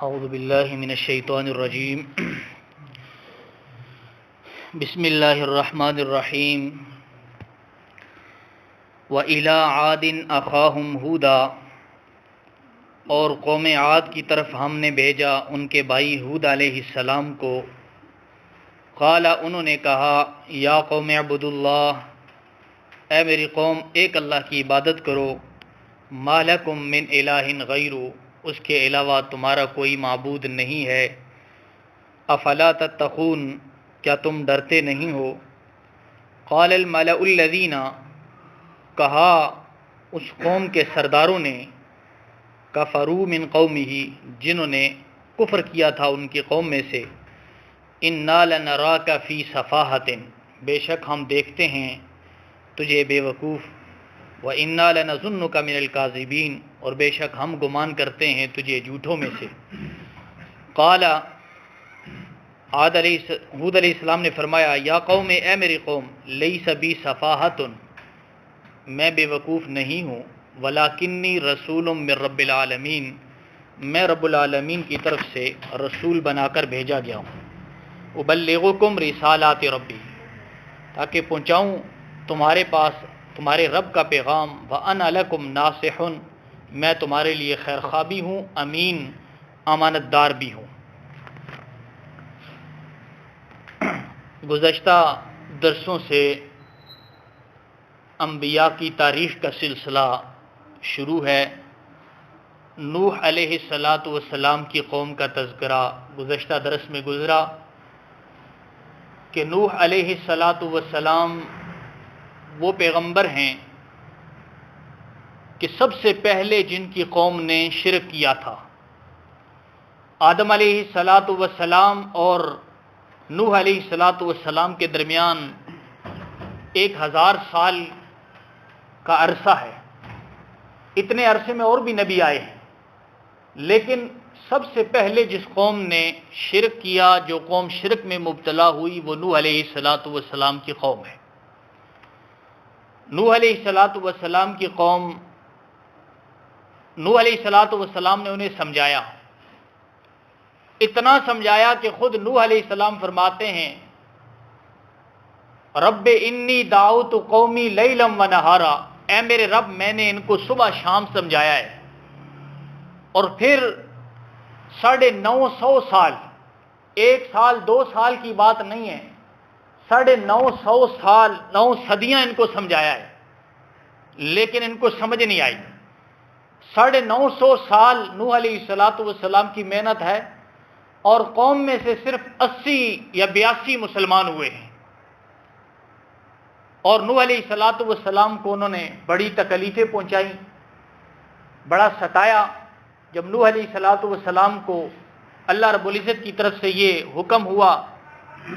اعوذ باللہ من الشیطان الرجیم بسم اللہ الرحمن الرحیم وَإِلَىٰ عَادٍ أَخَاهُمْ هُودًا، اور قوم عاد کی طرف ہم نے بھیجا ان کے بھائی ہود علیہ السلام کو۔ قال، انہوں نے کہا، یا قوم اعبدوا اللہ، اے میری قوم ایک اللہ کی عبادت کرو، ما لکم من الہ غیرہ، اس کے علاوہ تمہارا کوئی معبود نہیں ہے، افلا تتقون، کیا تم ڈرتے نہیں ہو؟ قال الملأ الذین، کہا اس قوم کے سرداروں نے، کفروا من قومہ، جنہوں نے کفر کیا تھا ان کی قوم میں سے، انا لنراک فی سفاہۃ، بے شک ہم دیکھتے ہیں تجھے بے وقوف، وَإِنَّا لَنَظُنُّكَ مِنَ الْكَاذِبِينَ، اور بے شک ہم گمان کرتے ہیں تجھے جھوٹوں میں سے۔ قال، ہود علیہ السلام نے فرمایا، یا قوم، اے میری قوم، لیس بی سفاہۃ، میں بے وقوف نہیں ہوں، ولیکنی رسول من رب العالمین، میں رب العالمین کی طرف سے رسول بنا کر بھیجا گیا ہوں، ابلغکم رسالات ربی، تاکہ پہنچاؤں تمہارے پاس تمہارے رب کا پیغام، وَأَنَا لَكُمْ نَاصِحٌ، میں تمہارے لیے خیر خواہ بھی ہوں، امین، امانت دار بھی ہوں۔ گزشتہ درسوں سے انبیاء کی تاریخ کا سلسلہ شروع ہے۔ نوح علیہ السلام کی قوم کا تذکرہ گزشتہ درس میں گزرا کہ نوح علیہ السلام وہ پیغمبر ہیں کہ سب سے پہلے جن کی قوم نے شرک کیا تھا۔ آدم علیہ السلام اور نوح علیہ السلام کے درمیان 1000 سال کا عرصہ ہے۔ اتنے عرصے میں اور بھی نبی آئے ہیں، لیکن سب سے پہلے جس قوم نے شرک کیا، جو قوم شرک میں مبتلا ہوئی، وہ نوح علیہ السلام کی قوم ہے۔ نوح علیہ السلام کی قوم، نوح علیہ السلام نے انہیں سمجھایا، اتنا سمجھایا کہ خود نوح علیہ السلام فرماتے ہیں، رب انی دعوت قومی لیلا و نہارا، اے میرے رب میں نے ان کو صبح شام سمجھایا ہے، اور پھر 950 سال، 1 سال 2 سال کی بات نہیں ہے، 950 سال، 9 صدیاں ان کو سمجھایا ہے، لیکن ان کو سمجھ نہیں آئی۔ 950 سال نوح علیہ السلام کی محنت ہے، اور قوم میں سے صرف 80 یا 82 مسلمان ہوئے ہیں، اور نوح علیہ السلام کو انہوں نے بڑی تکلیفیں پہنچائیں، بڑا ستایا۔ جب نوح علیہ السلام کو اللہ رب العزت کی طرف سے یہ حکم ہوا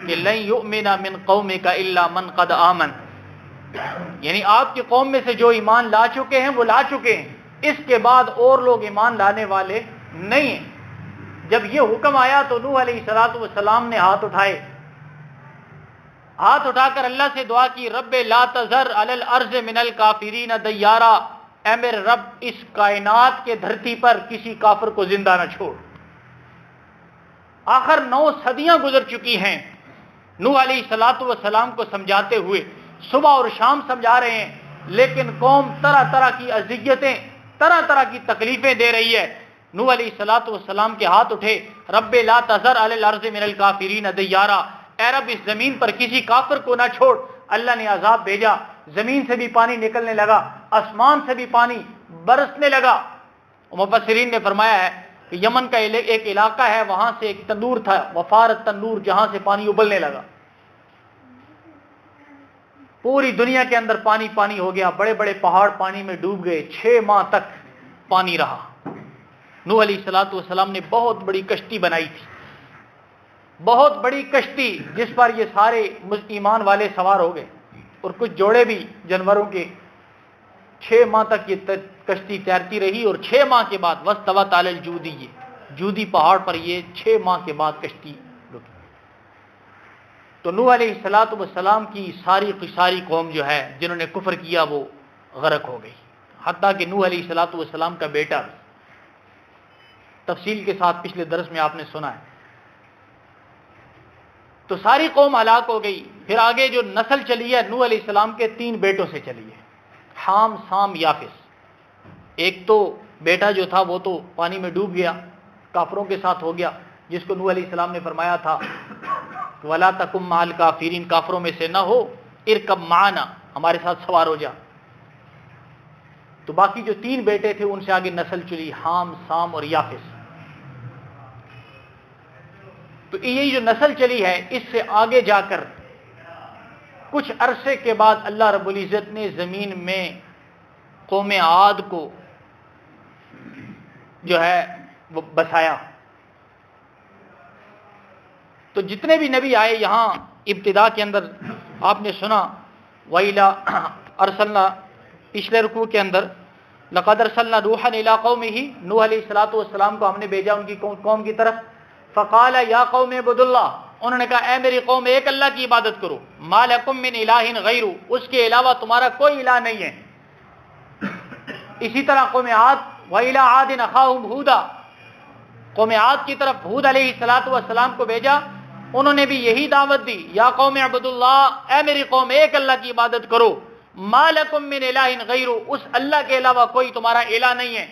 کہ لن یؤمن من قومک الا من قد آمن، یعنی آپ کی قوم میں سے جو ایمان لا چکے ہیں وہ لا چکے ہیں، اس کے بعد اور لوگ ایمان لانے والے نہیں ہیں۔ جب یہ حکم آیا تو نوح علیہ السلام نے ہاتھ اٹھا کر اللہ سے دعا کی، رب لا تذر علی الارض من الکافرین دیارا، اے میرے رب اس کائنات کے دھرتی پر کسی کافر کو زندہ نہ چھوڑ۔ آخر 9 صدیاں گزر چکی ہیں نوح علیہ السلام کو سمجھاتے ہوئے، صبح اور شام سمجھا رہے ہیں، لیکن قوم طرح طرح کی اذیتیں، طرح طرح کی تکلیفیں دے رہی ہے۔ نوح علیہ السلام کے ہاتھ اٹھے، رب لا تذر علی الارض من الکافرین دیارا، اے رب اس زمین پر کسی کافر کو نہ چھوڑ۔ اللہ نے عذاب بھیجا، زمین سے بھی پانی نکلنے لگا، آسمان سے بھی پانی برسنے لگا۔ مفسرین نے فرمایا ہے کہ یمن کا ایک علاقہ ہے، وہاں سے ایک تندور تھا، وفارت تندور، جہاں سے پانی ابلنے لگا، پوری دنیا کے اندر پانی پانی ہو گیا، بڑے بڑے پہاڑ پانی میں ڈوب گئے، 6 ماہ تک پانی رہا۔ نوح علیہ السلام نے بہت بڑی کشتی بنائی تھی، بہت بڑی کشتی، جس پر یہ سارے ایمان والے سوار ہو گئے، اور کچھ جوڑے بھی جانوروں کے۔ 6 ماہ تک یہ کشتی تیرتی رہی، اور 6 ماہ کے بعد واستوت علی الجودی، جودی پہاڑ پر یہ 6 ماہ کے بعد کشتی رکی۔ تو نوح علیہ السلام کی ساری کی ساری قوم جو ہے، جنہوں نے کفر کیا، وہ غرق ہو گئی، حتیٰ کہ نوح علیہ السلام کا بیٹا تفصیل کے ساتھ پچھلے درس میں آپ نے سنا ہے. تو ساری قوم ہلاک ہو گئی. پھر آگے جو نسل چلی ہے نوح علیہ السلام کے 3 بیٹوں سے چلی ہے، حام، سام، یافس. ایک تو بیٹا جو تھا وہ تو پانی میں ڈوب گیا، کافروں کے ساتھ ہو گیا، جس کو نوح علیہ السلام نے فرمایا تھا وَلَا تَكُن مَعَ الْكَافِرِينَ، کافروں میں سے نہ ہو، ارکب معنا، ہمارے ساتھ سوار ہو جا. تو باقی جو 3 بیٹے تھے ان سے آگے نسل چلی، حام، سام اور یافس. تو یہی جو نسل چلی ہے اس سے آگے جا کر کچھ عرصے کے بعد اللہ رب العزت نے زمین میں قوم عاد کو جو ہے وہ بسایا. تو جتنے بھی نبی آئے یہاں ابتدا کے اندر آپ نے سنا وَإِلَىٰ أَرْسَلْنَا، پچھلے رکوع کے اندر لَقَدْ أَرْسَلْنَا نُوحًا إِلَىٰ قَوْمِهِ، نوح علیہ السلام کو ہم نے بھیجا ان کی قوم کی طرف. فَقَالَ يَا قَوْمِ اعْبُدُوا اللَّهَ، انہوں نے کہا اے میری قوم ایک اللہ کی عبادت کرو. مَا لَكُم مِّنْ إِلَٰهٍ غَيْرُهُ، اس کے علاوہ تمہارا کوئی الہ نہیں ہے. اسی طرح قوم عاد وَإِلَىٰ عَادٍ أَخَاهُمْ هُودًا، قوم عاد کی طرف ہود علیہ السلام کو بھیجا، انہوں نے بھی یہی دعوت دی یا قوم اعبدوا اللہ، اے میری قوم ایک اللہ کی عبادت کرو. ما لکم من الہ غیرہ، اس اللہ کے علاوہ کوئی تمہارا الہ نہیں ہے.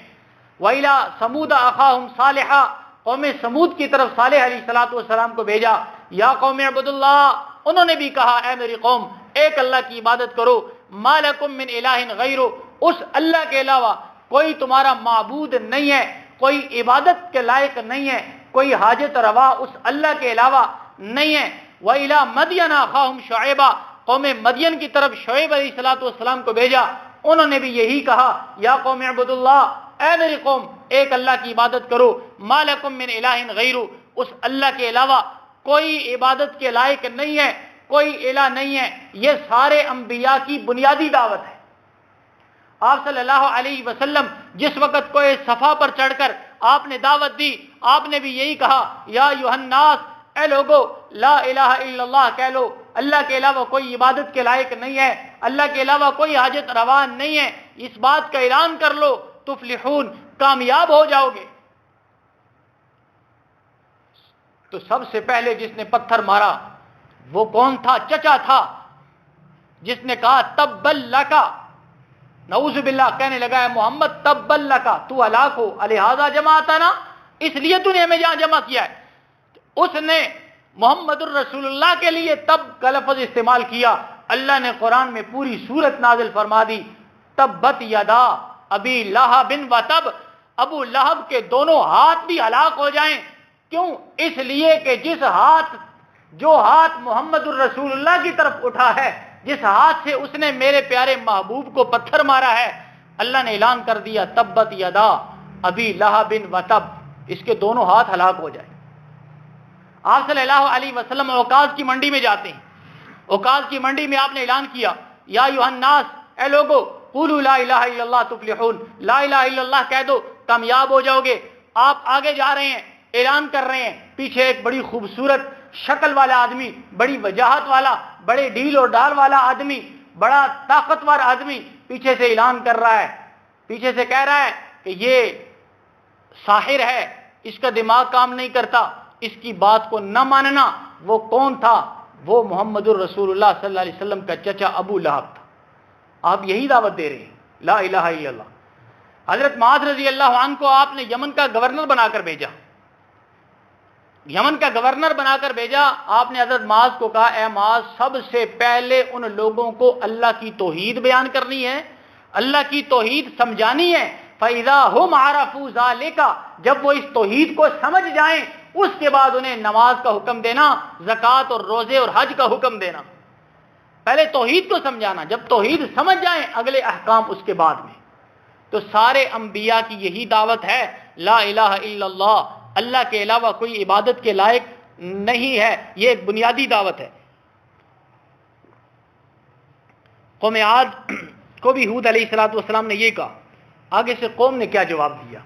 وَإِلَىٰ ثَمُودَ أَخَاهُمْ صَالِحًا، قوم سمود کی طرف صالح علیہ السلام کو بھیجا یا قوم اعبدوا اللہ، انہوں نے بھی کہا اے میری قوم ایک اللہ کی عبادت کرو. ما لکم من الہ غیرہ، اس اللہ کے علاوہ کوئی تمہارا معبود نہیں ہے، کوئی عبادت کے لائق نہیں ہے، کوئی حاجت روا اس اللہ کے علاوہ نہیں ہے. وَإِلَىٰ مَدْيَنَ أَخَاهُمْ شُعَيْبًا، قوم مدین کی طرف شعیب علیہ السلام کو بھیجا، انہوں نے بھی یہی کہا یا قوم اعبدوا اللہ، اے میری قوم ایک اللہ کی عبادت کرو. ما لکم من الہ غیرہ، اس اللہ کے علاوہ کوئی عبادت کے لائق نہیں ہے، کوئی الہ نہیں ہے. یہ سارے انبیاء کی بنیادی دعوت ہے. آپ صلی اللہ علیہ وسلم جس وقت کوئی صفا پر چڑھ کر آپ نے دعوت دی، آپ نے بھی یہی کہا یا ایھا الناس، اے لوگو لا الہ الا اللہ کہہ لو، اللہ کے علاوہ کوئی عبادت کے لائق نہیں ہے، اللہ کے علاوہ کوئی حاجت روا نہیں ہے، اس بات کا اعلان کر لو، تفلحون، کامیاب ہو جاؤ گے. تو سب سے پہلے جس نے پتھر مارا وہ کون تھا؟ چچا تھا، جس نے کہا تبا لکا، نعوذ باللہ، کہنے لگا ہے محمد تبا لکا، تو ہلاک ہو، الہذا جماعتنا، اس لیے تو نے ہمیں یہاں جمع کیا ہے. اس نے محمد الرسول اللہ کے لیے تب کا لفظ استعمال کیا. اللہ نے قرآن میں پوری سورت نازل فرما دی، تبت یدا ابی لہب و تب، ابو لہب کے دونوں ہاتھ بھی ہلاک ہو جائیں. کیوں؟ اس لیے کہ جو ہاتھ محمد الرسول اللہ کی طرف اٹھا ہے، جس ہاتھ سے اس نے میرے پیارے محبوب کو پتھر مارا ہے، اللہ نے اعلان کر دیا تبت یدا ابی لہب و تب، اس کے دونوں ہاتھ ہلاک ہو جائیں. آپ صلی اللہ علیہ وسلم اوقاز کی منڈی میں جاتے ہیں، اوقاز کی منڈی میں آپ نے اعلان کیا یا ایھا الناس، اے لوگو قولوا لا الہ الا اللہ تفلحون، لا الہ الا اللہ کہہ دو کامیاب ہو جاؤ گے. آپ آگے جا رہے ہیں، اعلان کر رہے ہیں، پیچھے ایک بڑی خوبصورت شکل والا آدمی، بڑی وجاہت والا، بڑے ڈھیل اور ڈال والا آدمی، بڑا طاقتور آدمی پیچھے سے اعلان کر رہا ہے، پیچھے سے کہہ رہا ہے کہ یہ ساحر ہے، اس کا دماغ کام نہیں کرتا، اس کی بات کو نہ ماننا. وہ کون تھا؟ وہ محمد الرسول اللہ صلی اللہ علیہ وسلم کا چچا ابو لہب تھا. آپ یہی دعوت دے رہے ہیں لا الہ الا اللہ. حضرت معاذ رضی اللہ عنہ کو آپ نے یمن کا گورنر بنا کر بھیجا، یمن کا گورنر بنا کر بھیجا. آپ نے حضرت معاذ کو کہا اے معاذ، سب سے پہلے ان لوگوں کو اللہ کی توحید بیان کرنی ہے، اللہ کی توحید سمجھانی ہے. فَإِذَا هُمْ عَرَفُوا ذَلِكَ، جب وہ اس توحید کو سمجھ جائیں اس کے بعد انہیں نماز کا حکم دینا، زکوٰۃ اور روزے اور حج کا حکم دینا. پہلے توحید کو سمجھانا، جب توحید سمجھ جائیں اگلے احکام اس کے بعد میں. تو سارے انبیاء کی یہی دعوت ہے لا الہ الا اللہ، اللہ کے علاوہ کوئی عبادت کے لائق نہیں ہے. یہ ایک بنیادی دعوت ہے. قوم عاد کو بھی ہود علیہ السلام نے یہ کہا. آگے سے قوم نے کیا جواب دیا؟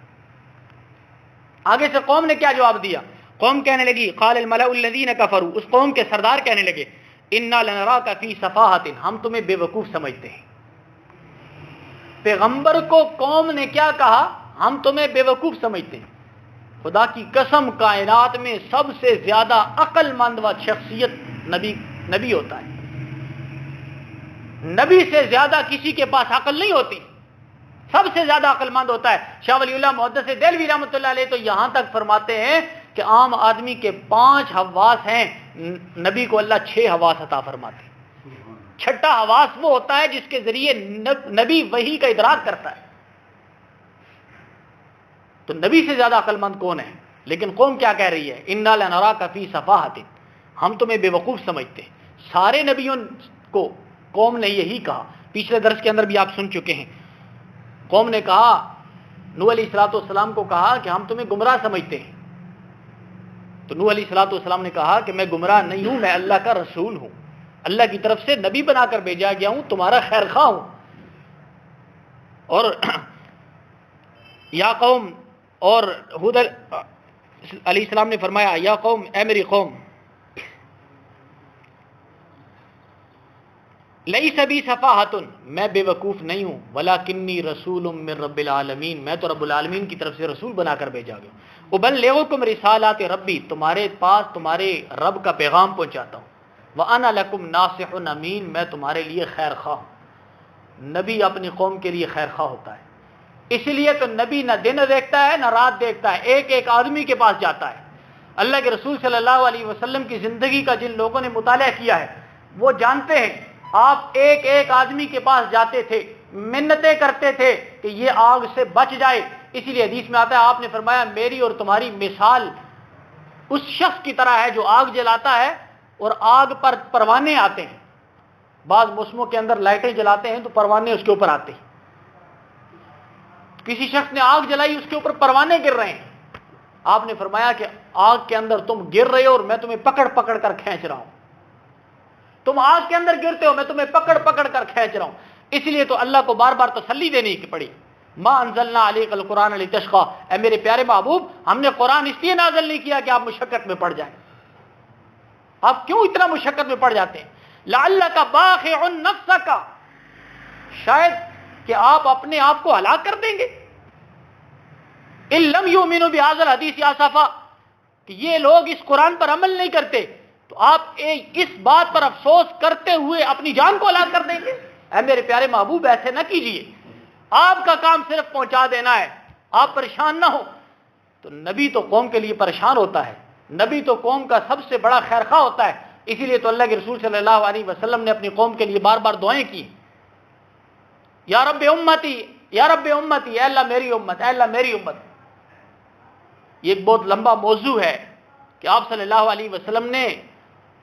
آگے سے قوم نے کیا جواب دیا؟ قوم کہنے لگی قال الملأ الذین کفروا، اس قوم کے سردار کہنے لگے انا لنراک فی صفاحۃ، ہم تمہیں بے وقوف سمجھتے ہیں. پیغمبر کو قوم نے کیا کہا؟ ہم تمہیں بے وقوف سمجھتے ہیں. خدا کی قسم کائنات میں سب سے زیادہ عقل مند و شخصیت نبی ہوتا ہے. نبی سے زیادہ کسی کے پاس عقل نہیں ہوتی، سب سے زیادہ عقل مند ہوتا ہے. شاہ ولی اللہ محدث دہلوی رحمۃ اللہ علیہ تو یہاں تک فرماتے ہیں کہ عام آدمی کے 5 حواس ہیں، نبی کو اللہ 6 حواس عطا فرماتے ہیں. چھٹا حواس وہ ہوتا ہے جس کے ذریعے نبی وحی کا ادراک کرتا ہے. تو نبی سے زیادہ عقل مند کون ہے؟ لیکن قوم کیا کہہ رہی ہے؟ انا لنراک فی صفاحۃ، ہم تمہیں بے وقوف سمجھتے ہیں. سارے نبیوں کو قوم نے یہی کہا، پچھلے درس کے اندر بھی آپ سن چکے ہیں. قوم نے کہا، نوح علیہ الصلوۃ والسلام کو کہا کہ ہم تمہیں گمراہ سمجھتے ہیں. تو نوح علیہ الصلوۃ والسلام نے کہا کہ میں گمراہ نہیں ہوں، میں اللہ کا رسول ہوں، اللہ کی طرف سے نبی بنا کر بھیجا گیا ہوں، تمہارا خیر خواہ ہوں. اور یا قوم، اور ہود علیہ السلام نے فرمایا یا قوم، اے میری قوم، لیس بی صفاحۃ، میں بے وقوف نہیں ہوں، ولکنی رسول من رب العالمین، میں تو رب العالمین کی طرف سے رسول بنا کر بھیجا گیا ہوں. ابلغکم رسالات ربی، تمہارے پاس تمہارے رب کا پیغام پہنچاتا ہوں. وانا لکم ناصح امین، میں تمہارے لیے خیر خواہ ہوں. نبی اپنی قوم کے لیے خیر خواہ ہوتا ہے. اس لیے تو نبی نہ دن دیکھتا ہے نہ رات دیکھتا ہے، ایک ایک آدمی کے پاس جاتا ہے. اللہ کے رسول صلی اللہ علیہ وسلم کی زندگی کا جن لوگوں نے مطالعہ کیا ہے وہ جانتے ہیں آپ ایک ایک آدمی کے پاس جاتے تھے، منتیں کرتے تھے کہ یہ آگ سے بچ جائے. اسی لیے حدیث میں آتا ہے آپ نے فرمایا میری اور تمہاری مثال اس شخص کی طرح ہے جو آگ جلاتا ہے اور آگ پر پروانے آتے ہیں. بعض موسموں کے اندر لائٹیں جلاتے ہیں تو پروانے اس کے اوپر آتے ہیں. کسی شخص نے آگ جلائی، اس کے اوپر پروانے گر رہے ہیں. آپ نے فرمایا کہ آگ کے اندر تم گر رہے ہو اور میں تمہیں پکڑ پکڑ کر کھینچ رہا ہوں. تم آگ کے اندر گرتے ہو، میں تمہیں پکڑ پکڑ کر کھینچ رہا ہوں. اس لیے تو اللہ کو بار بار تسلی دینی پڑی. ما انزلنا علیک القرآن لتشقی، اے میرے پیارے محبوب، ہم نے قرآن اس لیے نازل نہیں کیا کہ آپ مشقت میں پڑ جائیں. آپ کیوں اتنا مشقت میں پڑ جاتے ہیں؟ لعلک باخع نفسک، شاید کہ آپ اپنے آپ کو ہلاک کر دیں گے. ان لم یؤمنوا بهذا الحدیث اسفا، کہ یہ لوگ اس قرآن پر عمل نہیں کرتے تو آپ اس بات پر افسوس کرتے ہوئے اپنی جان کو ہلاک کر دیں گے. اے میرے پیارے محبوب ایسے نہ کیجیے، آپ کا کام صرف پہنچا دینا ہے، آپ پریشان نہ ہو. تو نبی تو قوم کے لیے پریشان ہوتا ہے، نبی تو قوم کا سب سے بڑا خیر خواہ ہوتا ہے. اسی لیے تو اللہ کے رسول صلی اللہ علیہ وسلم نے اپنی قوم کے لیے بار بار دعائیں کی، یا رب امتی، یا رب امتی، اے اللہ میری امت، اے اللہ میری امت. یہ ایک بہت لمبا موضوع ہے کہ آپ صلی اللہ علیہ وسلم نے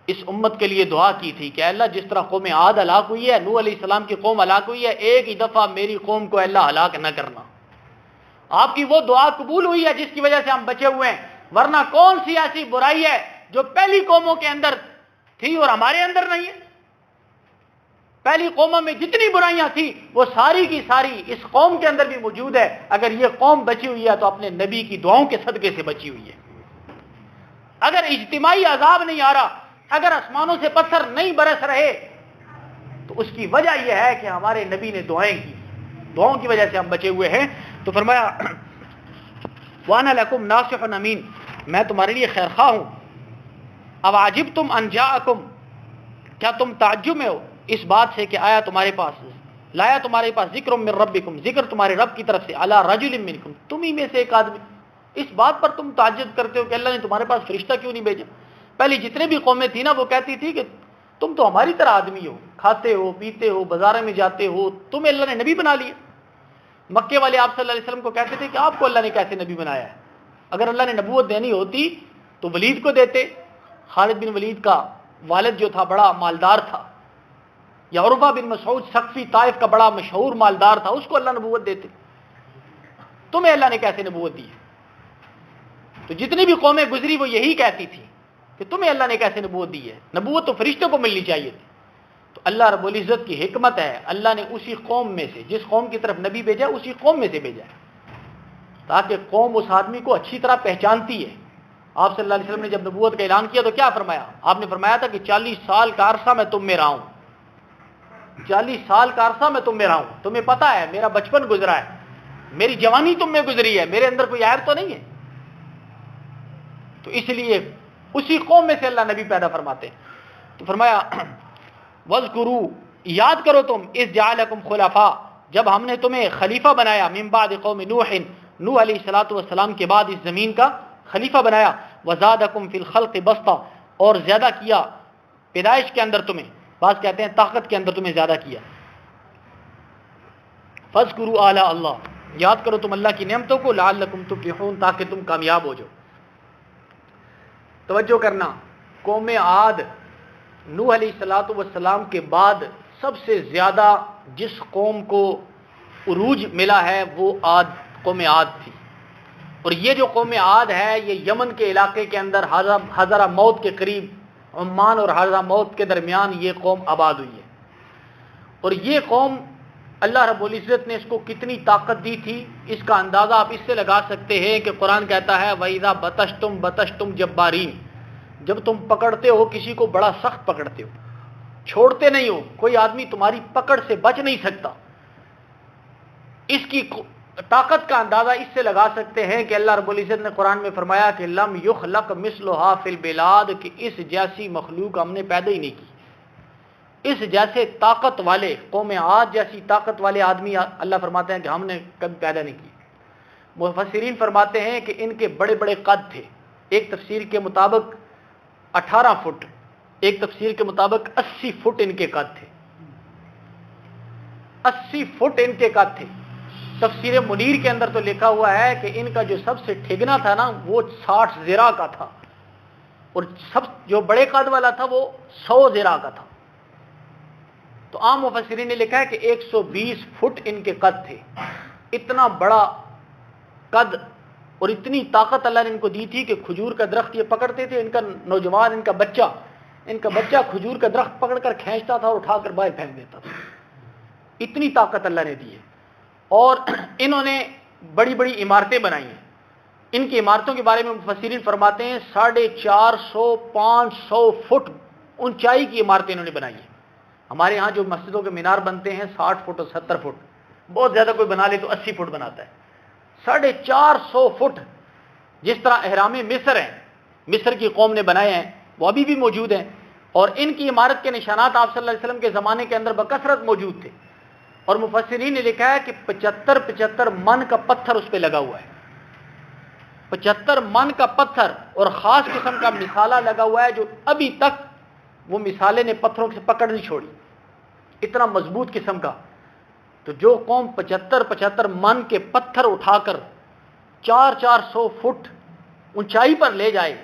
اس امت کے لیے دعا کی تھی کہ اللہ جس طرح قوم عاد ہلاک ہوئی ہے، نوح علیہ السلام کی قوم ہلاک ہوئی ہے، ایک ہی دفعہ میری قوم کو اللہ ہلاک نہ کرنا. آپ کی وہ دعا قبول ہوئی ہے جس کی وجہ سے ہم بچے ہوئے ہیں. ورنہ کون سی ایسی برائی ہے جو پہلی قوموں کے اندر تھی اور ہمارے اندر نہیں ہے؟ پہلی قوموں میں جتنی برائیاں تھیں وہ ساری کی ساری اس قوم کے اندر بھی موجود ہے. اگر یہ قوم بچی ہوئی ہے تو اپنے نبی کی دعاؤں کے صدقے سے بچی ہوئی ہے. اگر اجتماعی عذاب نہیں آ رہا، اگر آسمانوں سے پتھر نہیں برس رہے تو اس کی وجہ یہ ہے کہ ہمارے نبی نے دعائیں کی، دعاؤں کی وجہ سے ہم بچے ہوئے ہیں. تو فرمایا وانا لکم ناصح امین، میں تمہارے لیے خیر خواہ ہوں. اب عجبتم ان جاءکم، کیا تم تعجب میں ہو اس بات سے کہ آیا تمہارے پاس، لایا تمہارے پاس ذکر من ربکم، ذکر تمہارے رب کی طرف سے، علی رجل منکم، تم ہی میں سے ایک آدمی. اس بات پر تم تعجب کرتے ہو کہ اللہ نے تمہارے پاس فرشتہ کیوں نہیں بھیجا؟ پہلی جتنے بھی قومیں تھیں نا وہ کہتی تھی کہ تم تو ہماری طرح آدمی ہو، کھاتے ہو پیتے ہو بازاروں میں جاتے ہو، تمہیں اللہ نے نبی بنا لیا. مکے والے آپ صلی اللہ علیہ وسلم کو کہتے تھے کہ آپ کو اللہ نے کیسے نبی بنایا ہے؟ اگر اللہ نے نبوت دینی ہوتی تو ولید کو دیتے. خالد بن ولید کا والد جو تھا بڑا مالدار تھا، یا عروہ بن مسعود ثقفی طائف کا بڑا مشہور مالدار تھا، اس کو اللہ نبوت دیتے. تمہیں اللہ نے کیسے نبوت دی؟ تو جتنی بھی قومیں گزری وہ یہی کہتی تھی کہ تمہیں اللہ نے کیسے نبوت دی ہے؟ نبوت تو فرشتوں کو ملنی چاہیے تھی. تو اللہ رب العزت کی حکمت ہے، اللہ نے اسی قوم میں سے، جس قوم کی طرف نبی بھیجا اسی قوم میں سے بھیجا ہے تاکہ قوم اس آدمی کو اچھی طرح پہچانتی ہے. آپ صلی اللہ علیہ وسلم نے جب نبوت کا اعلان کیا تو کیا فرمایا؟ آپ نے فرمایا تھا کہ 40 سال کا عرصہ میں تم میں رہا ہوں، 40 سال کا عرصہ میں تم میں رہا ہوں. تمہیں پتا ہے میرا بچپن گزرا ہے، میری جوانی تم میں گزری ہے، میرے اندر کوئی عیب تو نہیں ہے. تو اس لیے اسی قوم میں سے اللہ نبی پیدا فرماتے ہیں. تو فرمایا وَاذْكُرُوا، یاد کرو تم، اذ جعلکم خلفاء، جب ہم نے تمہیں خلیفہ بنایا، من بعد قوم نوح، نوح علیہ الصلوۃ والسلام کے بعد اس زمین کا خلیفہ بنایا، وزادکم فی الخلق بسطا، اور زیادہ کیا پیدائش کے اندر تمہیں، بعض کہتے ہیں طاقت کے اندر تمہیں زیادہ کیا. فاذکروا آلاء اللہ، یاد کرو تم اللہ کی نعمتوں کو، لعلکم تفلحون، تاکہ تم کامیاب ہو جاؤ. توجہ کرنا، قوم عاد نوح علیہ الصلوۃ والسلام کے بعد سب سے زیادہ جس قوم کو عروج ملا ہے وہ قوم عاد تھی. اور یہ جو قوم عاد ہے یہ یمن کے علاقے کے اندر حضرہ موت کے قریب، عمان اور حضرہ موت کے درمیان یہ قوم آباد ہوئی ہے. اور یہ قوم اللہ رب العزت نے اس کو کتنی طاقت دی تھی، اس کا اندازہ آپ اس سے لگا سکتے ہیں کہ قرآن کہتا ہے وَإِذَا بَطَشْتُمْ بَطَشْتُمْ جَبَّارِينَ، جب تم پکڑتے ہو کسی کو بڑا سخت پکڑتے ہو، چھوڑتے نہیں ہو، کوئی آدمی تمہاری پکڑ سے بچ نہیں سکتا. اس کی طاقت کا اندازہ اس سے لگا سکتے ہیں کہ اللہ رب العزت نے قرآن میں فرمایا کہ لم یخلق مثلھا فی البلاد، کہ اس جیسی مخلوق ہم نے پیدا ہی نہیں کی. اس جیسے طاقت والے، قوم عاد جیسی طاقت والے آدمی اللہ فرماتے ہیں کہ ہم نے کبھی پیدا نہیں کی. مفسرین فرماتے ہیں کہ ان کے بڑے بڑے قد تھے. ایک تفسیر کے مطابق 18 فٹ، ایک تفسیر کے مطابق 80 فٹ ان کے قد تھے. 80 فٹ ان کے قد تھے. تفسیر منیر کے اندر تو لکھا ہوا ہے کہ ان کا جو سب سے ٹھگنا تھا نا وہ 60 ذراع کا تھا، اور جو بڑے قد والا تھا وہ 100 ذراع کا تھا. تو عام مفسرین نے لکھا ہے کہ 120 فٹ ان کے قد تھے. اتنا بڑا قد اور اتنی طاقت اللہ نے ان کو دی تھی کہ کھجور کا درخت یہ پکڑتے تھے، ان کا نوجوان، ان کا بچہ کھجور کا درخت پکڑ کر کھینچتا تھا اور اٹھا کر باہر پھینک دیتا تھا. اتنی طاقت اللہ نے دی ہے. اور انہوں نے بڑی بڑی عمارتیں بنائی ہیں. ان کی عمارتوں کے بارے میں مفسرین فرماتے ہیں 450-500 فٹ اونچائی کی عمارتیں انہوں نے بنائی ہیں. ہمارے ہاں جو مسجدوں کے مینار بنتے ہیں 60 فٹ اور 70 فٹ، بہت زیادہ کوئی بنا لے تو 80 فٹ بناتا ہے. 450 فٹ. جس طرح احرام مصر ہیں، مصر کی قوم نے بنائے ہیں، وہ ابھی بھی موجود ہیں. اور ان کی عمارت کے نشانات آپ صلی اللہ علیہ وسلم کے زمانے کے اندر بکثرت موجود تھے. اور مفسرین نے لکھا ہے کہ 75 من کا پتھر اس پہ لگا ہوا ہے. 75 من کا پتھر اور خاص قسم کا مسالہ لگا ہوا ہے جو ابھی تک وہ مسالے نے پتھروں سے پکڑ نہیں چھوڑی، اتنا مضبوط قسم کا. تو جو قوم 75 من کے پتھر اٹھا کر 400 فٹ اونچائی پر لے جائے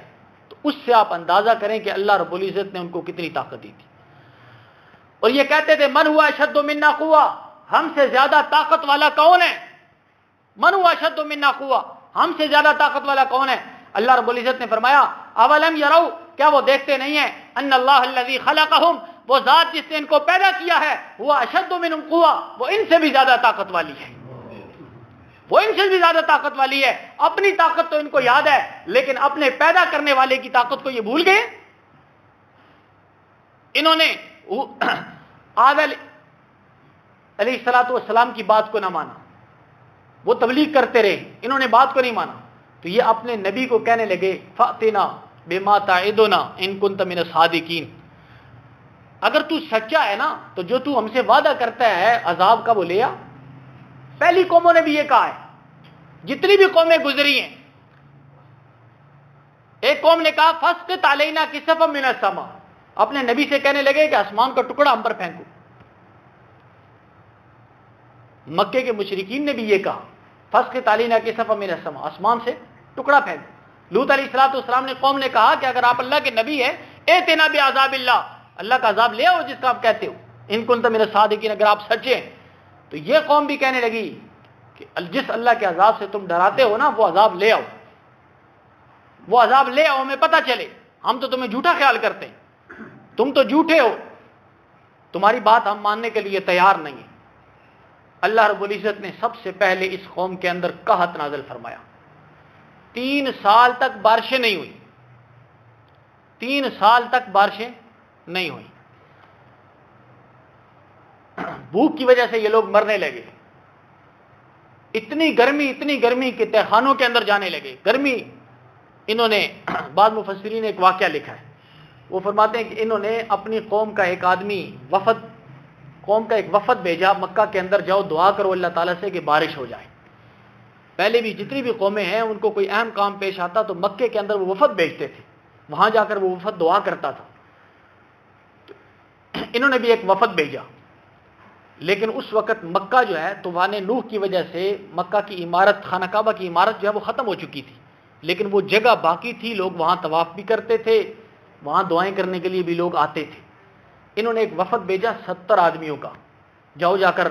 تو اس سے آپ اندازہ کریں کہ اللہ رب العزت نے ان کو کتنی طاقت دی تھی. اور یہ کہتے تھے من ہوا اشد منا قوہ، ہم سے زیادہ طاقت والا کون ہے؟ من ہوا اشد منا قوہ، ہم سے زیادہ طاقت والا کون ہے؟ اللہ رب العزت نے فرمایا اولم یروا، کیا وہ دیکھتے نہیں ہیں، ان اللہ الذی خلقہم، وہ ذات جس نے ان کو پیدا کیا ہے، وہ اشد منہم قوہ، وہ ان سے بھی زیادہ طاقت والی ہے. وہ ان سے بھی زیادہ طاقت والی ہے. اپنی طاقت تو ان کو یاد ہے لیکن اپنے پیدا کرنے والے کی طاقت کو یہ بھول گئے. انہوں نے آدم علیہ السلام کی بات کو نہ مانا، وہ تبلیغ کرتے رہے، انہوں نے بات کو نہیں مانا. تو یہ اپنے نبی کو کہنے لگے فَأْتِنَا بِمَا تَعِدُنَا إِن كُنتَ مِنَ الصَّادِقِينَ، اگر تو سچا ہے نا تو جو تو ہم سے وعدہ کرتا ہے عذاب کا وہ لے آ. پہلی قوموں نے بھی یہ کہا ہے، جتنی بھی قومیں گزری ہیں. ایک قوم نے کہا فَاسْقِطْ عَلَيْنَا كِسَفًا مِنَ السَّمَاءِ، اپنے نبی سے کہنے لگے کہ آسمان کا ٹکڑا ہم پر پھینکو. مکے کے مشرکین نے بھی یہ کہا فَاسْقِطْ عَلَيْنَا كِسَفًا مِنَ السَّمَاءِ، آسمان سے ٹکڑا پھینکو. لوط علیہ السلام نے قوم نے کہا کہ اگر آپ اللہ کے نبی ہیں ائتنا بعذاب اللہ، اللہ کا عذاب لے آؤ جس کا آپ کہتے ہو، ان کنتم من الصادقین، اگر آپ سچے ہیں. تو یہ قوم بھی کہنے لگی کہ جس اللہ کے عذاب سے تم ڈراتے ہو نا وہ عذاب لے آؤ، وہ عذاب لے آؤ، ہمیں پتہ چلے. ہم تو تمہیں جھوٹا خیال کرتے ہیں، تم تو جھوٹے ہو، تمہاری بات ہم ماننے کے لیے تیار نہیں ہیں. اللہ رب العزت نے سب سے پہلے اس قوم کے اندر قحط نازل فرمایا. 3 سال تک بارشیں نہیں ہوئی، 3 سال تک بارشیں نہیں ہوئی. بھوک کی وجہ سے یہ لوگ مرنے لگے. اتنی گرمی کہ تہخانوں کے اندر جانے لگے. گرمی انہوں نے بعض مفسرین نے ایک واقعہ لکھا ہے، وہ فرماتے ہیں کہ انہوں نے اپنی قوم کا ایک وفد بھیجا مکہ کے اندر، جاؤ دعا کرو اللہ تعالیٰ سے کہ بارش ہو جائے۔ پہلے بھی جتنی بھی قومیں ہیں ان کو کوئی اہم کام پیش آتا تو مکے کے اندر وہ وفد بھیجتے تھے، وہاں جا کر وہ وفد دعا کرتا تھا۔ انہوں نے بھی ایک وفد بھیجا، لیکن اس وقت مکہ جو ہے طوفان نوح کی وجہ سے مکہ کی عمارت، خانہ کعبہ کی عمارت جو ہے وہ ختم ہو چکی تھی، لیکن وہ جگہ باقی تھی، لوگ وہاں طواف بھی کرتے تھے، وہاں دعائیں کرنے کے لیے بھی لوگ آتے تھے۔ انہوں نے ایک وفد بھیجا 70 آدمیوں کا، جاؤ جا کر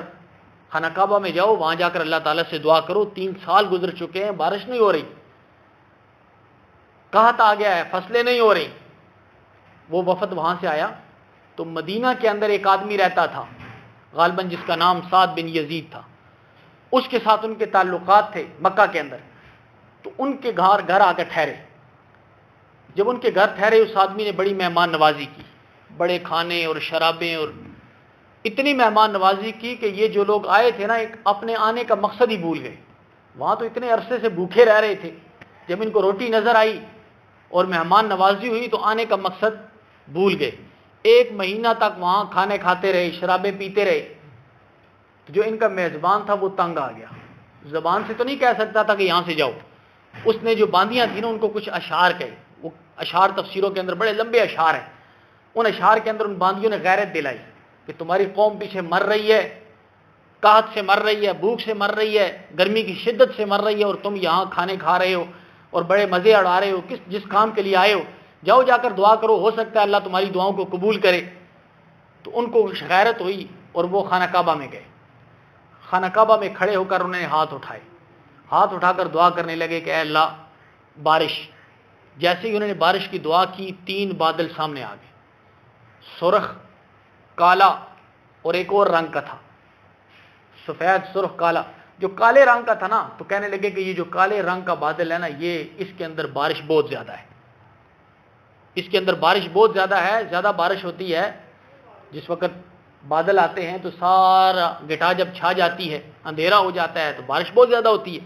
خانہ کعبہ میں جاؤ، وہاں جا کر اللہ تعالیٰ سے دعا کرو، 3 سال گزر چکے ہیں، بارش نہیں ہو رہی، قحط آ گیا ہے، فصلیں نہیں ہو رہی۔ وہ وفد وہاں سے آیا تو مدینہ کے اندر ایک آدمی رہتا تھا غالباً جس کا نام سعد بن یزید تھا، اس کے ساتھ ان کے تعلقات تھے مکہ کے اندر، تو ان کے گھر آ کے ٹھہرے۔ جب ان کے گھر ٹھہرے اس آدمی نے بڑی مہمان نوازی کی، بڑے کھانے اور شرابیں، اور اتنی مہمان نوازی کی کہ یہ جو لوگ آئے تھے نا ایک اپنے آنے کا مقصد ہی بھول گئے۔ وہاں تو اتنے عرصے سے بھوکے رہ رہے تھے، جب ان کو روٹی نظر آئی اور مہمان نوازی ہوئی تو آنے کا مقصد بھول گئے۔ 1 مہینہ تک وہاں کھانے کھاتے رہے، شرابیں پیتے رہے۔ جو ان کا میزبان تھا وہ تنگ آ گیا، زبان سے تو نہیں کہہ سکتا تھا کہ یہاں سے جاؤ، اس نے جو باندیاں تھیں نا ان کو کچھ اشعار کہے، وہ اشعار تفسیروں کے اندر بڑے لمبے اشعار ہیں، ان اشعار کے اندر ان باندیوں نے غیرت دلائی کہ تمہاری قوم پیچھے مر رہی ہے، قحط سے مر رہی ہے، بھوک سے مر رہی ہے، گرمی کی شدت سے مر رہی ہے، اور تم یہاں کھانے کھا رہے ہو اور بڑے مزے اڑا رہے ہو، جس کام کے لیے آئے ہو جاؤ جا کر دعا کرو، ہو سکتا ہے اللہ تمہاری دعاؤں کو قبول کرے۔ تو ان کو غیرت ہوئی اور وہ خانہ کعبہ میں گئے۔ خانہ کعبہ میں کھڑے ہو کر انہوں نے ہاتھ اٹھائے، ہاتھ اٹھا کر دعا کرنے لگے کہ اے اللہ بارش۔ جیسے ہی انہوں نے بارش کی دعا کی 3 بادل سامنے آ گئے، سرخ، کالا اور ایک اور رنگ کا تھا، سفید سرخ کالا۔ جو کالے رنگ کا تھا نا تو کہنے لگے کہ یہ جو کالے رنگ کا بادل ہے نا یہ اس کے اندر بارش بہت زیادہ ہے، اس کے اندر بارش بہت زیادہ ہے۔ زیادہ بارش ہوتی ہے جس وقت بادل آتے ہیں تو سارا گٹا جب چھا جاتی ہے، اندھیرا ہو جاتا ہے تو بارش بہت زیادہ ہوتی ہے۔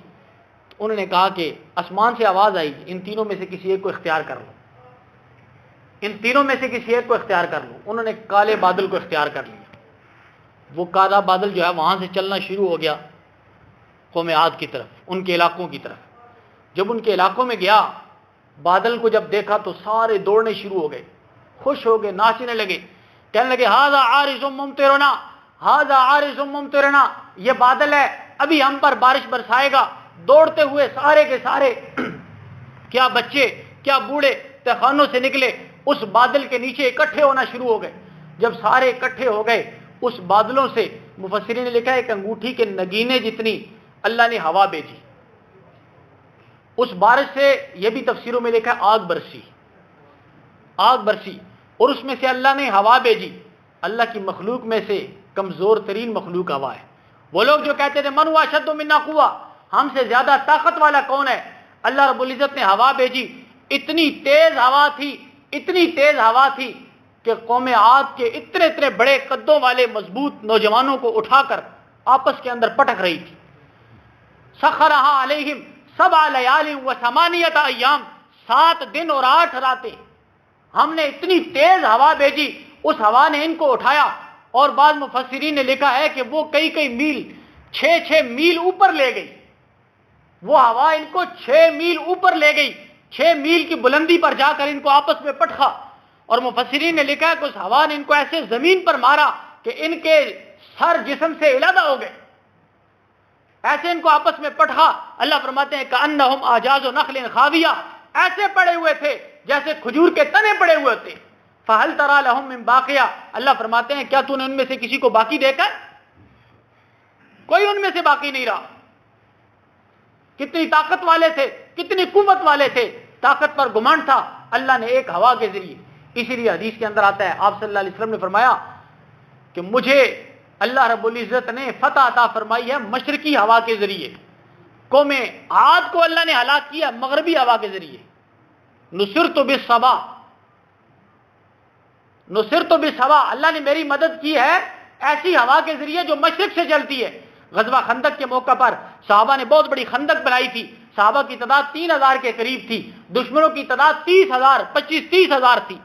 تو انہوں نے کہا کہ آسمان سے آواز آئی ان تینوں میں سے کسی ایک کو اختیار کر لو، ان تینوں میں سے کسی ایک کو اختیار کر لو۔ انہوں نے کالے بادل کو اختیار کر لیا۔ وہ کالا بادل جو ہے وہاں سے چلنا شروع ہو گیا قوم عاد کی طرف، ان کے علاقوں کی طرف۔ جب ان کے علاقوں میں گیا، بادل کو جب دیکھا تو سارے دوڑنے شروع ہو گئے، خوش ہو گئے، ناچنے لگے، کہنے لگے ھذا عارض ممطرنا، ھذا عارض ممطرنا، یہ بادل ہے ابھی ہم پر بارش برسائے گا۔ دوڑتے ہوئے سارے کے سارے کیا بچے کیا بوڑھے تہخانوں سے نکلے، اس بادل کے نیچے اکٹھے ہونا شروع ہو گئے۔ جب سارے اکٹھے ہو گئے اس بادلوں سے، مفسرین نے لکھا ہے ایک انگوٹھی کے نگینے جتنی اللہ نے ہوا بھیجی، اس بارش سے یہ بھی تفسیروں میں لکھا ہے آگ برسی، آگ برسی، اور اس میں سے اللہ نے ہوا بھیجی۔ اللہ کی مخلوق میں سے کمزور ترین مخلوق ہوا ہے۔ وہ لوگ جو کہتے تھے من ہوا اشد منا قوہ، ہم سے زیادہ طاقت والا کون ہے، اللہ رب العزت نے ہوا بھیجی۔ اتنی تیز ہوا تھی، اتنی تیز ہوا تھی کہ قوم عاد کے اتنے اتنے بڑے قدوں والے مضبوط نوجوانوں کو اٹھا کر آپس کے اندر پٹک رہی تھی۔ سخرہا علیہم 7 لیال و 8 ایام، 7 دن اور 8 راتیں ہم نے اتنی تیز ہوا بھیجی، اس ہوا نے ان کو اٹھایا۔ اور بعض مفسرین نے لکھا ہے کہ وہ کئی میل، 6 میل اوپر لے گئی، وہ ہوا ان کو 6 میل اوپر لے گئی، 6 میل کی بلندی پر جا کر ان کو آپس میں پٹخا۔ اور مفسرین نے لکھا ہے کہ اس ہوا نے ان کو ایسے زمین پر مارا کہ ان کے سر جسم سے علیحدہ ہو گئے، ایسے ان کو آپس میں پٹھا۔ اللہ فرماتے ہیں کأنہم اعجاز نخل خاویہ، ایسے پڑے ہوئے تھے جیسے کھجور کے تنے پڑے ہوئے تھے۔ فہل تری لہم من باقیہ، اللہ فرماتے ہیں کیا تو نے ان میں سے کسی کو باقی دیکھا؟ کوئی ان میں سے باقی نہیں رہا۔ کتنی طاقت والے تھے، کتنی قوت والے تھے، طاقت پر گمنڈ تھا، اللہ نے ایک ہوا کے ذریعے۔ اسی لیے حدیث کے اندر آتا ہے آپ صلی اللہ علیہ وسلم نے فرمایا کہ مجھے اللہ رب العزت نے فتح عطا فرمائی ہے مشرقی ہوا کے ذریعے، قوم عاد کو اللہ نے ہلاک کیا مغربی ہوا کے ذریعے۔ نصرت بالصبا، نصرت بالصبا، اللہ نے میری مدد کی ہے ایسی ہوا کے ذریعے جو مشرق سے چلتی ہے۔ غزوہ خندق کے موقع پر صحابہ نے بہت بڑی خندق بنائی تھی، صحابہ کی تعداد 3000 کے قریب تھی، دشمنوں کی تعداد 30,000 25-30,000 تھی.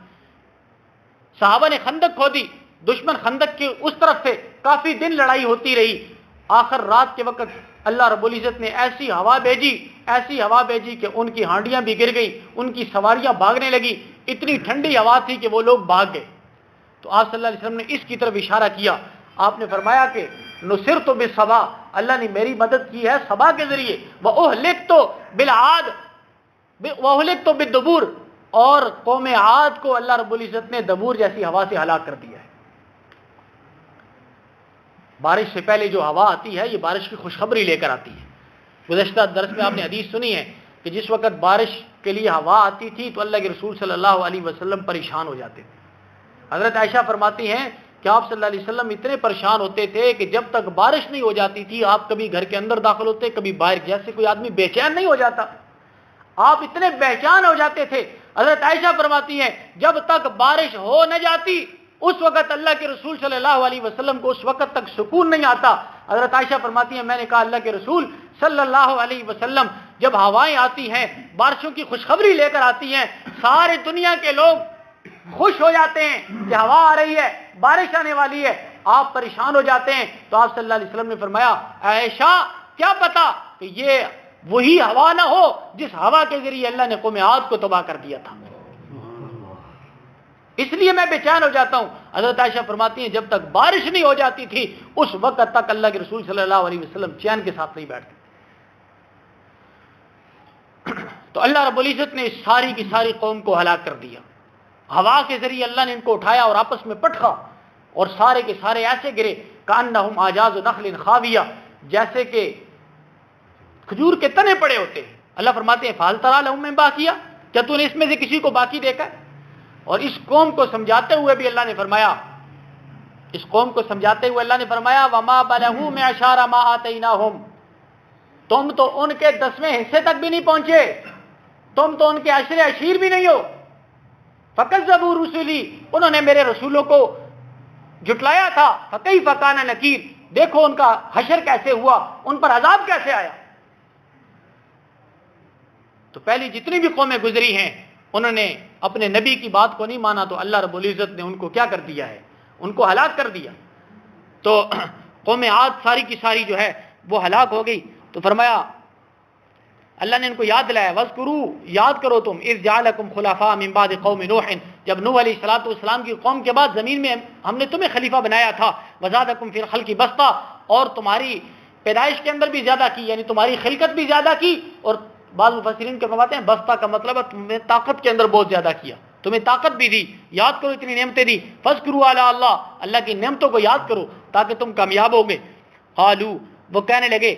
صحابہ نے خندق کھودی, دشمن خندق کے اس طرف سے کافی دن لڑائی ہوتی رہی. آخر رات کے وقت اللہ رب العزت نے ایسی ہوا بھیجی کہ ان کی ہانڈیاں بھی گر گئی, ان کی سواریاں بھاگنے لگی. اتنی ٹھنڈی ہوا تھی کہ وہ لوگ بھاگ گئے. تو آپ صلی اللہ علیہ وسلم نے اس کی طرف اشارہ کیا. آپ نے فرمایا کہ نصرت بالصبا, اللہ نے میری مدد کی ہے صبا کے ذریعے. وَأُهْلِكْتُ بِالْعَادِ وَأُهْلِكْتُ بِالدُّبُورِ, اور قوم عاد کو اللہ رب العزت نے دبور جیسی ہوا سے ہلاک کر دیا ہے. بارش سے پہلے جو ہوا آتی ہے یہ بارش کی خوشخبری لے کر آتی ہے. گزشتہ درس میں آپ نے حدیث سنی ہے کہ جس وقت بارش کے لیے ہوا آتی تھی تو اللہ کے رسول صلی اللہ علیہ وسلم پریشان ہو جاتے تھے. حضرت عائشہ فرماتی ہیں کہ آپ صلی اللہ علیہ وسلم اتنے پریشان ہوتے تھے کہ جب تک بارش نہیں ہو جاتی تھی آپ کبھی گھر کے اندر داخل ہوتے, کبھی باہر, جیسے کوئی آدمی بے چین نہیں ہو جاتا, آپ اتنے بے چین ہو جاتے تھے. حضرت عائشہ فرماتی ہیں جب تک بارش ہو نہ جاتی اس وقت اللہ کے رسول صلی اللہ علیہ وسلم کو اس وقت تک سکون نہیں آتا. حضرت عائشہ فرماتی ہیں میں نے کہا اللہ کے رسول صلی اللہ علیہ وسلم جب ہوائیں آتی ہیں, بارشوں کی خوشخبری لے کر آتی ہیں, سارے دنیا کے لوگ خوش ہو جاتے ہیں کہ ہوا آ رہی ہے, بارش آنے والی ہے, آپ پریشان ہو جاتے ہیں. تو آپ صلی اللہ علیہ وسلم نے فرمایا عائشہ کیا پتا کہ یہ وہی ہوا نہ ہو جس ہوا کے ذریعے اللہ نے قوم عاد کو تباہ کر دیا تھا, اس لیے میں بے چین ہو جاتا ہوں. حضرت عائشہ فرماتی ہیں جب تک بارش نہیں ہو جاتی تھی اس وقت تک اللہ کے رسول صلی اللہ علیہ وسلم چین کے ساتھ نہیں بیٹھتے. تو اللہ رب العزت نے ساری کی ساری قوم کو ہلاک کر دیا. ہوا کے ذریعے اللہ نے ان کو اٹھایا اور آپس میں پٹخا, اور سارے کے سارے ایسے گرے کأنہم اعجاز نخل خاویہ, جیسے کہ کھجور کے تنے پڑے ہوتے ہیں. اللہ فرماتے ہیں فہل تری لہم من باقیہ, کیا تو نے اس میں سے کسی کو باقی دیکھا ہے؟ اور اس قوم کو سمجھاتے ہوئے بھی اللہ نے فرمایا, وما بلغوا معشار ما آتیناہم, تم تو ان کے 10ویں حصے تک بھی نہیں پہنچے, تم تو ان کے عشر عشیر بھی نہیں ہو. فکذبوا رسلی, انہوں نے میرے رسولوں کو جھٹلایا تھا. فکیف کان نکیر, دیکھو ان کا حشر کیسے ہوا, ان پر عذاب کیسے آیا. تو پہلی جتنی بھی قومیں گزری ہیں انہوں نے اپنے نبی کی بات کو نہیں مانا, تو اللہ رب العزت نے ان کو کیا کر دیا ہے, ان کو ہلاک کر دیا. تو قوم عاد ساری کی ساری جو ہے وہ ہلاک ہو گئی. تو فرمایا اللہ نے ان کو یاد دلایا وَاذْكُرُوا, یاد کرو تم اِذْ جَعَلَكُمْ خُلَفَاءَ مِنْ بَعْدِ قَوْمِ نُوحٍ, جب نوح علیہ السلام کی قوم کے بعد زمین میں ہم نے تمہیں خلیفہ بنایا تھا. وَزَادَكُمْ فِي الْخَلْقِ بَسْطًا, اور تمہاری پیدائش کے اندر بھی زیادہ کی, یعنی تمہاری خلقت بھی زیادہ کی. اور بعض مفسرین کے فرماتے ہیں بسطہ کا مطلب ہے تمہیں طاقت کے اندر بہت زیادہ کیا, تمہیں طاقت بھی دی. یاد کرو اتنی نعمتیں دی. فَاذْكُرُوا عَلَىٰ اللَّهِ, اللہ کی نعمتوں کو یاد کرو تاکہ تم کامیاب ہوگے. قالوا, وہ کہنے لگے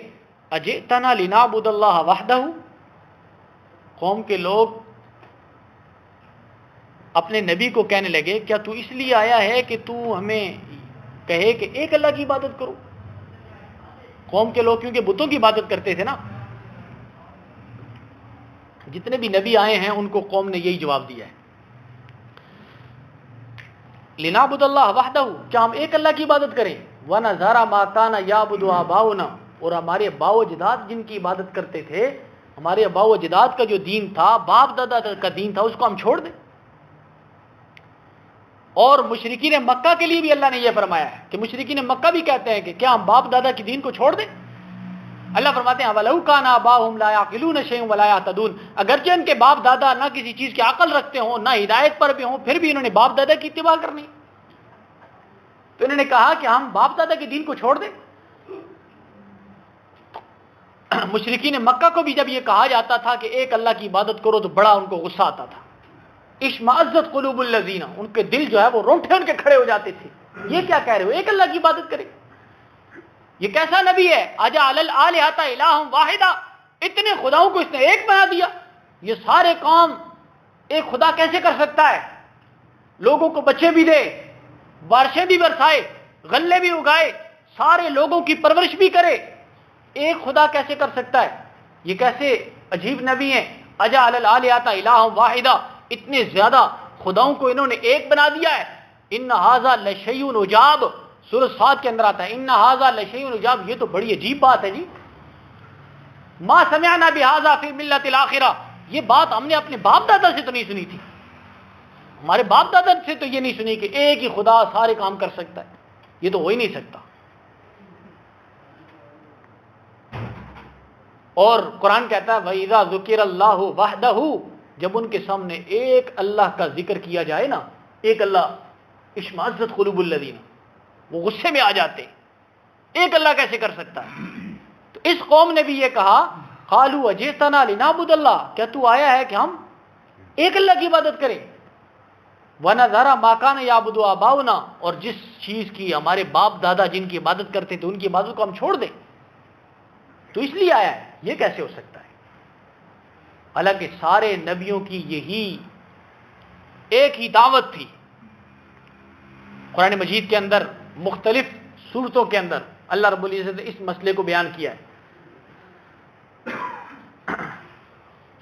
اجئتنا لنعبد اللہ وحدہ, قوم کے لوگ اپنے نبی کو کہنے لگے کیا تو اس لیے آیا ہے کہ تو ہمیں کہے کہ ایک اللہ کی عبادت کرو. قوم کے لوگ کیونکہ بتوں کی عبادت کرتے تھے نا, جتنے بھی نبی آئے ہیں ان کو قوم نے یہی جواب دیا ہے لنعبد اللہ وحدہ, کیا ہم ایک اللہ کی عبادت کریں. وَنَذَرَ مَا كَانَ يَعْبُدُ آبَاؤُنَا, اور ہمارے باؤ و اجداد جن کی عبادت کرتے تھے, ہمارے باؤ و اجداد کا جو دین تھا, باپ دادا کا دین تھا, اس کو ہم چھوڑ دیں. اور مشرکین مکہ کے لیے بھی اللہ نے یہ فرمایا ہے کہ مشرکین مکہ بھی کہتے ہیں کہ کیا ہم باپ دادا کی دین کو چھوڑ دیں. اللہ فرماتے ہیں وَلَوْ كَانَ آبَاؤُهُمْ لَا يَعْقِلُونَ شَيْئًا وَلَا يَهْتَدُونَ, اگرچہ ان کے باپ دادا نہ کسی چیز کی عقل رکھتے ہوں نہ ہدایت پر بھی ہوں, پھر بھی انہوں نے باپ دادا کی اتباع کرنی. تو انہوں نے کہا کہ ہم باپ دادا کے دین کو چھوڑ دیں. مشرکین مکہ کو بھی جب یہ کہا جاتا تھا کہ ایک اللہ کی عبادت کرو تو بڑا ان کو غصہ آتا تھا. اشمئزت قلوب الذین, ان کے دل جو ہے وہ رونٹے ان کے کھڑے ہو جاتے تھے. یہ کیا کہہ رہے ہو, ایک اللہ کی عبادت کرے, یہ کیسا نبی ہے. اجعل الآلہۃ الہا واحدا, اتنے خداؤں کو اس نے ایک بنا دیا. یہ سارے کام ایک خدا کیسے کر سکتا ہے. لوگوں کو بچے بھی دے, بارشیں بھی برسائے, غلے بھی اگائے, سارے لوگوں کی پرورش بھی کرے, ایک خدا کیسے کر سکتا ہے. یہ کیسے عجیب نبی ہیں. اجعل الآلہۃ الہا واحدا, اتنے زیادہ خداؤں کو انہوں نے ایک بنا دیا ہے. ان ھذا لشیء عجاب, سورۃ صاد کے اندر آتا ہے ان ھذا لشیء عجاب, یہ تو بڑی عجیب بات ہے جی. ما سمعنا بھذا فی ملۃ الاخرہ, یہ بات ہم نے اپنے باپ دادا سے تو نہیں سنی تھی. ہمارے باپ دادا سے تو یہ نہیں سنی کہ ایک ہی خدا سارے کام کر سکتا ہے. یہ تو ہو ہی نہیں سکتا. اور قرآن کہتا ہے وَإِذَا ذُكِرَ اللَّهُ وَحْدَهُ، جب ان کے سامنے ایک اللہ کا ذکر کیا جائے نا، ایک اللہ، اشمئزت قلوب الذین، وہ غصے میں آ جاتے. ایک اللہ کیسے کر سکتا ہے؟ تو اس قوم نے بھی یہ کہا قالوا اجئتنا لنعبد اللہ، کیا تو آیا ہے کہ ہم ایک اللہ کی عبادت کریں؟ وَنَذَرَ مَا كَانَ يَعْبُدُ آبَاؤُنَا، اور جس چیز کی ہمارے باپ دادا جن کی عبادت کرتے تھے ان کی عبادت کو ہم چھوڑ دیں. تو اس لیے آیا ہے. یہ کیسے ہو سکتا ہے؟ حالانکہ سارے نبیوں کی یہی ایک ہی دعوت تھی. قرآن مجید کے اندر مختلف صورتوں کے اندر اللہ رب العزت نے اس مسئلے کو بیان کیا ہے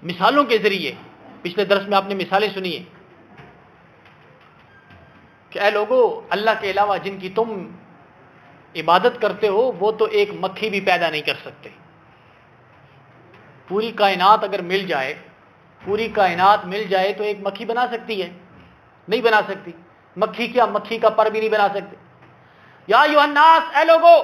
مثالوں کے ذریعے. پچھلے درس میں آپ نے مثالیں سنی ہیں کہ اے لوگو، اللہ کے علاوہ جن کی تم عبادت کرتے ہو وہ تو ایک مکھی بھی پیدا نہیں کر سکتے. پوری کائنات اگر مل جائے، پوری کائنات مل جائے تو ایک مکھی بنا سکتی ہے؟ نہیں بنا سکتی. مکھی کیا، مکھی کا پر بھی نہیں بنا سکتے. یا ایھا الناس، اے لوگو،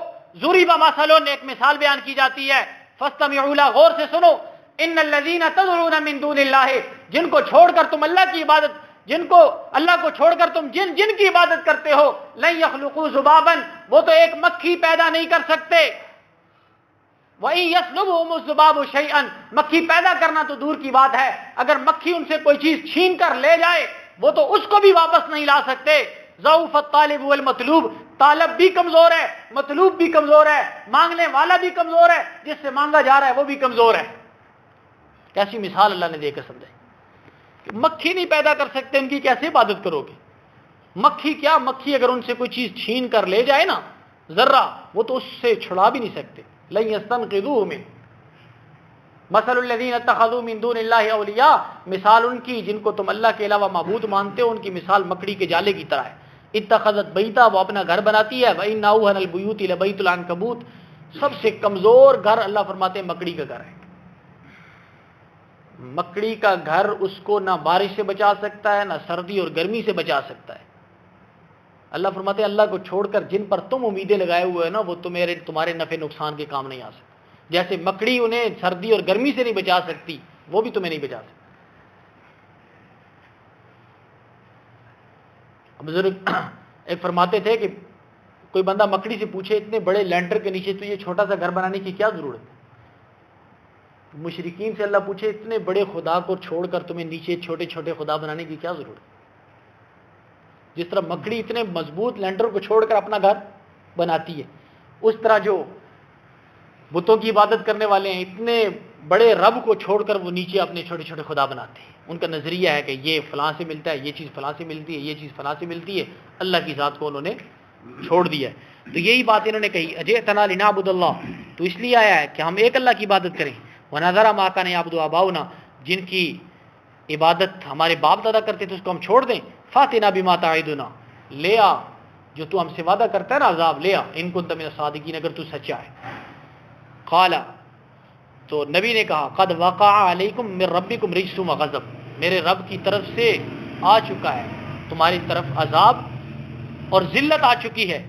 ضرب مثل، ایک مثال بیان کی جاتی ہے، فاستمعوا لہ، غور سے سنو. ان الذین تدعون من دون اللہ، جن کو چھوڑ کر تم اللہ کی عبادت، جن کو اللہ کو چھوڑ کر تم جن کی عبادت کرتے ہو، لن یخلقوا ذبابا، وہ تو ایک مکھی پیدا نہیں کر سکتے. وَإِن يَسْلُبْهُمُ الذُّبَابُ شَيْئًا، مکھی پیدا کرنا تو دور کی بات ہے، اگر مکھی ان سے کوئی چیز چھین کر لے جائے وہ تو اس کو بھی واپس نہیں لا سکتے. ضعف الطالب والمطلوب، طالب بھی کمزور ہے، مطلوب بھی کمزور ہے، مانگنے والا بھی کمزور ہے، جس سے مانگا جا رہا ہے وہ بھی کمزور ہے. کیسی مثال اللہ نے دے کر سمجھائی کہ مکھی نہیں پیدا کر سکتے، ان کی کیسے عبادت کرو گے؟ مکھی کیا، مکھی اگر ان سے کوئی چیز چھین کر لے جائے نا ذرہ، وہ تو اس سے چھڑا بھی نہیں سکتے. لن یستنقذوہ من مثل الذین اتخذوا من دون اللہ اولیاء، مثال ان کی جن کو تم اللہ کے علاوہ معبود مانتے ہو، ان کی مثال مکڑی کے جالے کی طرح ہے. اتخذت بیتا، وہ اپنا گھر بناتی ہے. وَإِنَّ أَوْهَنَ الْبُيُوتِ لَبَيْتُ الْعَنكَبُوتِ، سب سے کمزور گھر اللہ فرماتے ہیں مکڑی کا گھر ہے. مکڑی کا گھر اس کو نہ بارش سے بچا سکتا ہے، نہ سردی اور گرمی سے بچا سکتا ہے. اللہ فرماتے ہیں اللہ کو چھوڑ کر جن پر تم امیدیں لگائے ہوئے ہیں نا، وہ تمہارے نفع نقصان کے کام نہیں آ سکتے. جیسے مکڑی انہیں سردی اور گرمی سے نہیں بچا سکتی، وہ بھی تمہیں نہیں بچا سکتی. بزرگ ایک فرماتے تھے کہ کوئی بندہ مکڑی سے پوچھے اتنے بڑے لینٹر کے نیچے تو یہ چھوٹا سا گھر بنانے کی کیا ضرورت ہے؟ مشرکین سے اللہ پوچھے اتنے بڑے خدا کو چھوڑ کر تمہیں نیچے چھوٹے چھوٹے خدا بنانے کی کیا ضرورت ہے؟ جس طرح مکڑی اتنے مضبوط لینٹر کو چھوڑ کر اپنا گھر بناتی ہے، اس طرح جو بتوں کی عبادت کرنے والے ہیں اتنے بڑے رب کو چھوڑ کر وہ نیچے اپنے چھوٹے چھوٹے خدا بناتے ہیں. ان کا نظریہ ہے کہ یہ فلاں سے ملتا ہے، یہ چیز فلاں سے ملتی ہے، یہ چیز فلاں سے ملتی ہے. اللہ کی ذات کو انہوں نے چھوڑ دیا ہے. تو یہی بات انہوں نے کہی، اجئتنا لنعبد اللہ، تو اس لیے آیا ہے کہ ہم ایک اللہ کی عبادت کریں. وَنَذَرَ مَا كَانَ يَعْبُدُ آبَاؤُنَا، جن کی عبادت ہمارے باپ دادا کرتے تھے اس کو ہم چھوڑ دیں. فَأْتِنَا بِمَا تَعِدُنَا، لے آ جو تو ہم سے وعدہ کرتا ہے نا عذاب، لے آ ان كنت من الصادقین، اگر تو سچا ہے. قال، تو نبی نے کہا قد وقع علیکم من ربکم رجس وغضب، میرے رب کی طرف سے آ چکا ہے تمہاری طرف عذاب اور ذلت آ چکی ہے.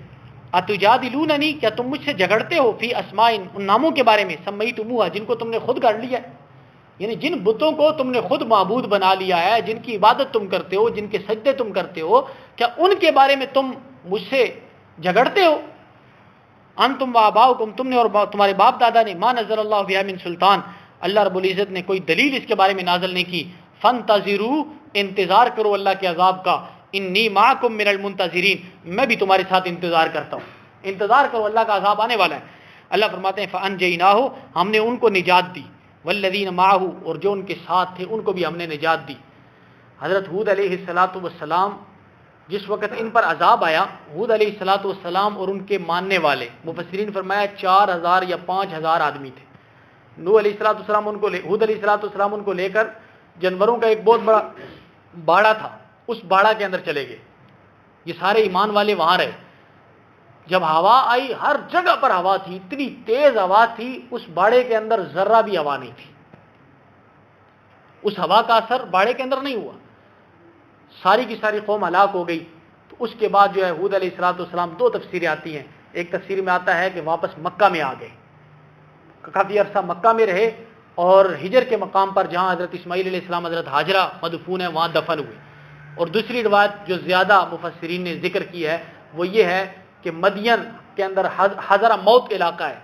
اتجادلوننی، کیا تم مجھ سے جھگڑتے ہو، فی اسماء، ان ناموں کے بارے میں، سمیتموها، جن کو تم نے خود گڑ لیا ہے، یعنی جن بتوں کو تم نے خود معبود بنا لیا ہے، جن کی عبادت تم کرتے ہو، جن کے سجدے تم کرتے ہو، کیا ان کے بارے میں تم مجھ سے جھگڑتے ہو؟ انتم وآباؤکم، تم نے اور تمہارے باپ دادا نے، ما نزل اللہ بہا من سلطان، اللہ رب العزت نے کوئی دلیل اس کے بارے میں نازل نہیں کی. فانتظروا، انتظار کرو اللہ کے عذاب کا. انی معکم من المنتظرین، میں بھی تمہارے ساتھ انتظار کرتا ہوں. انتظار کرو، اللہ کا عذاب آنے والا ہے. اللہ فرماتے ہیں فانجیناہ، ہم نے ان کو نجات دی. والذین معہ، اور جو ان کے ساتھ تھے ان کو بھی ہم نے نجات دی. حضرت ہود علیہ السلام جس وقت ان پر عذاب آیا، ہود علیہ السلام اور ان کے ماننے والے، مفسرین فرمایا 4000 یا 5000 آدمی تھے. نوح علیہ السلام ان کو ہود علیہ السلام ان کو لے کر جانوروں کا ایک بہت بڑا باڑا تھا، اس باڑا کے اندر چلے گئے. یہ سارے ایمان والے وہاں رہے. جب ہوا آئی، ہر جگہ پر ہوا تھی، اتنی تیز ہوا تھی، اس باڑے کے اندر ذرہ بھی ہوا نہیں تھی. اس ہوا کا اثر باڑے کے اندر نہیں ہوا، ساری کی ساری قوم ہلاک ہو گئی۔ تو اس کے بعد جو ہے ہود علیہ السلام دو تفسیریں آتی ہیں، ایک تفسیر میں آتا ہے کہ واپس مکہ میں آ گئے، کافی عرصہ مکہ میں رہے اور ہجر کے مقام پر جہاں حضرت اسماعیل علیہ السلام حضرت ہاجرہ مدفون ہے وہاں دفن ہوئے۔ اور دوسری روایت جو زیادہ مفسرین نے ذکر کی ہے وہ یہ ہے کہ مدین کے اندر حضرہ موت علاقہ ہے،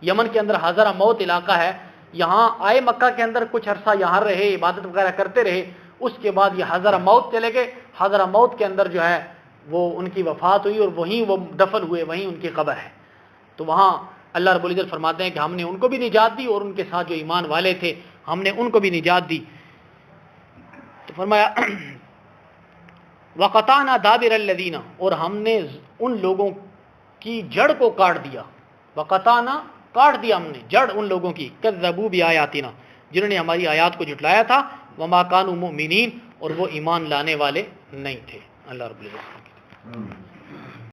یمن کے اندر حضرہ موت علاقہ ہے، یہاں آئے مکہ کے اندر کچھ عرصہ یہاں رہے، عبادت وغیرہ کرتے رہے، اس کے بعد یہ حضرہ موت چلے گئے، حضرہ موت کے اندر جو ہے وہ ان کی وفات ہوئی اور وہیں وہ دفن ہوئے، وہیں ان کی قبر ہے۔ تو وہاں اللہ رب العزت فرماتے ہیں کہ ہم نے ان کو بھی نجات دی اور ان کے ساتھ جو ایمان والے تھے ہم نے ان کو بھی نجات دی۔ تو فرمایا وَقَطَعْنَا دَابِرَ الَّذِينَ، اور ہم نے ان لوگوں کی جڑ کو کاٹ دیا، وَقَطَعْنَا کاٹ دیا ہم نے جڑ ان لوگوں کی، كَذَّبُوا بِآيَاتِنَا جنہوں نے ہماری آیات کو جھٹلایا تھا، وَمَا كَانُوا مُؤْمِنِينَ اور وہ ایمان لانے والے نہیں تھے۔ اللہ رب العزت